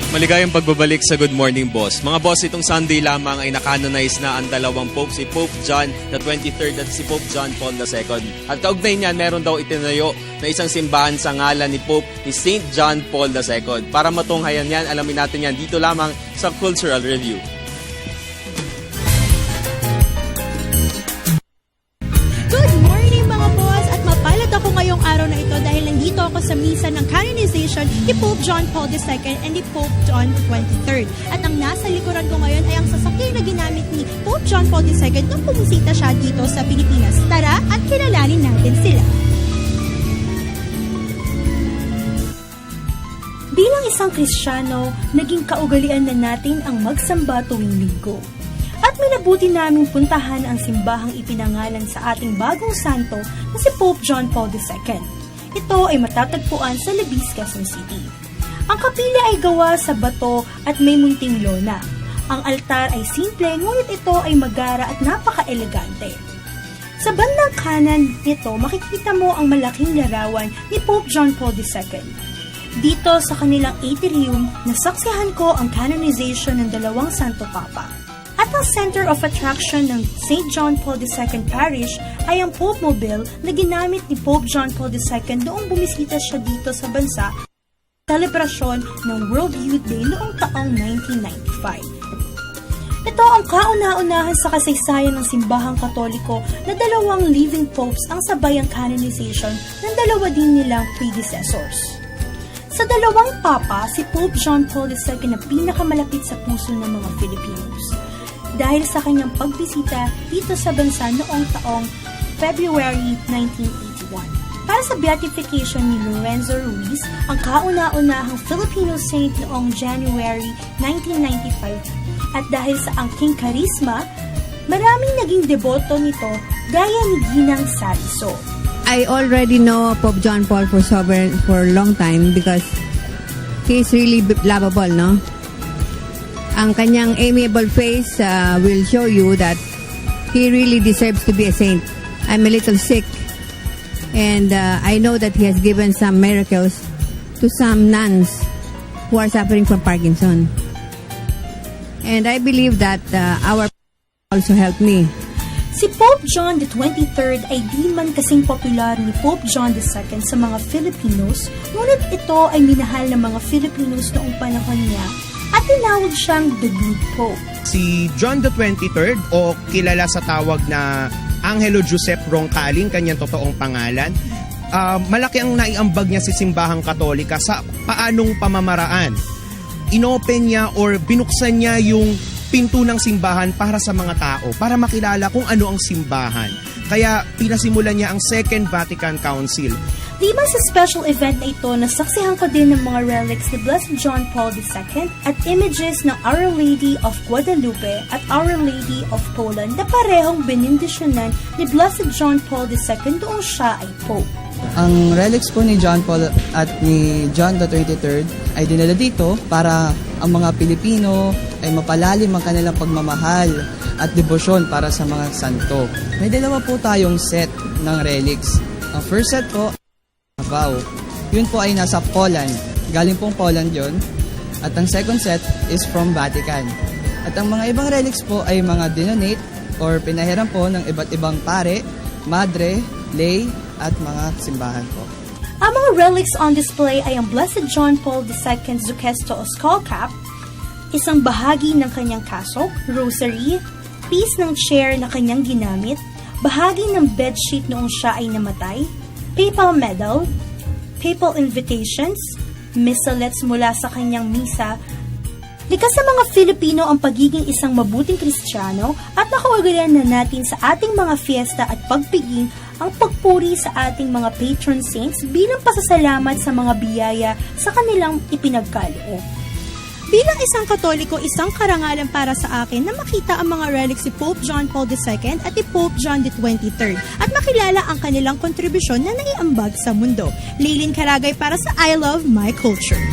Maligayang pagbabalik sa Good Morning Boss. Mga boss, itong Sunday lamang ay nakanonize na ang dalawang Pope, si Pope John the 23rd at si Pope John Paul II. At kaugnay niyan, meron daw itinayo na isang simbahan sa ngalan ni Pope ni St. John Paul II. Para matunghayan yan, alamin natin yan dito lamang sa Cultural Review. Good morning mga boss! At mapalad ako ngayong araw na ito dahil nandito ako sa misa ng canonization ni Pope John Paul II and ni Pope John XXIII. At ang nasa likuran ko ngayon ay ang sasakyan na ginamit ni Pope John Paul II nung pumusita siya dito sa Pilipinas. Tara at kilalanin natin sila. Bilang isang Kristiyano, naging kaugalian na natin ang magsamba tuwing linggo. At minabuti naming puntahan ang simbahang ipinangalan sa ating bagong santo na si Pope John Paul II. Ito ay matatagpuan sa Libis, Quezon City. Ang kapila ay gawa sa bato at may munting lona. Ang altar ay simple ngunit ito ay magara at napaka-elegante. Sa bandang kanan nito makikita mo ang malaking larawan ni Pope John Paul II. Dito sa kanilang atrium, nasaksihan ko ang canonization ng dalawang Santo Papa. At ang center of attraction ng St. John Paul II Parish ay ang Pope Mobile na ginamit ni Pope John Paul II noong bumisita siya dito sa bansa sa selebrasyon ng World Youth Day noong taong 1995. Ito ang kauna-unahan sa kasaysayan ng simbahang Katoliko na dalawang living popes ang sabayang canonization ng dalawa din nilang predecessors. Sa dalawang papa, si Pope John Paul II na pinakamalapit sa puso ng mga Filipinos. Dahil sa kanyang pagbisita dito sa bansa noong taong February 1981. Para sa beatification ni Lorenzo Ruiz, ang kauna-unahang Filipino saint noong January 1995. At dahil sa angking karisma, maraming naging deboto nito gaya ni Ginang Sariso. I already know Pope John Paul for a long time because he's really lovable, no? Ang kanyang amiable face will show you that he really deserves to be a saint. I'm a little sick and I know that he has given some miracles to some nuns who are suffering from Parkinson. And I believe that our also helped me. Si Pope John the 23rd ay di man kasing popular ni Pope John II sa mga Filipinos, ngunit ito ay minahal ng mga Filipinos noong panahon niya at tinawag siyang The Good Pope. Si John the 23rd o kilala sa tawag na Angelo Joseph Roncalli, kanyang totoong pangalan, malaki ang naiambag niya sa simbahang Katolika sa paanong pamamaraan. Inopen niya or binuksan niya yung pinto ng simbahan para sa mga tao, para makilala kung ano ang simbahan. Kaya pinasimulan niya ang Second Vatican Council. Di ba sa special event na ito, nasaksihan ko din ng mga relics ni Blessed John Paul II at images ng Our Lady of Guadalupe at Our Lady of Poland na parehong benindisyonan ni Blessed John Paul II doong siya ay Pope. Ang relics po ni John Paul at ni John the 23rd ay dinala dito para ang mga Pilipino ay mapalalim ang kanilang pagmamahal at debosyon para sa mga santo. May dalawa po tayong set ng relics. Ang first set po, Davao. Yun po ay nasa Poland. Galing pong Poland yun. At ang second set is from Vatican. At ang mga ibang relics po ay mga dinonate or pinahiram po ng iba't ibang pare, madre, lay, at mga simbahan po. Ang mga relics on display ay ang Blessed John Paul II Zuccesto o skull cap, isang bahagi ng kanyang cassock, rosary, piece ng chair na kanyang ginamit, bahagi ng bedsheet noong siya ay namatay, papal medal, papal invitations, missalets mula sa kanyang misa. Likas sa mga Filipino ang pagiging isang mabuting Kristiyano at nakaugalian na natin sa ating mga fiesta at pagpiging ang pagpuri sa ating mga patron saints bilang pasasalamat sa mga biyaya sa kanilang ipinagkaloob. Bilang isang Katoliko, isang karangalan para sa akin na makita ang mga relics si Pope John Paul II at ni Pope John the 23rd at makilala ang kanilang kontribusyon na naiambag sa mundo. Leilin Karagay para sa I Love My Culture.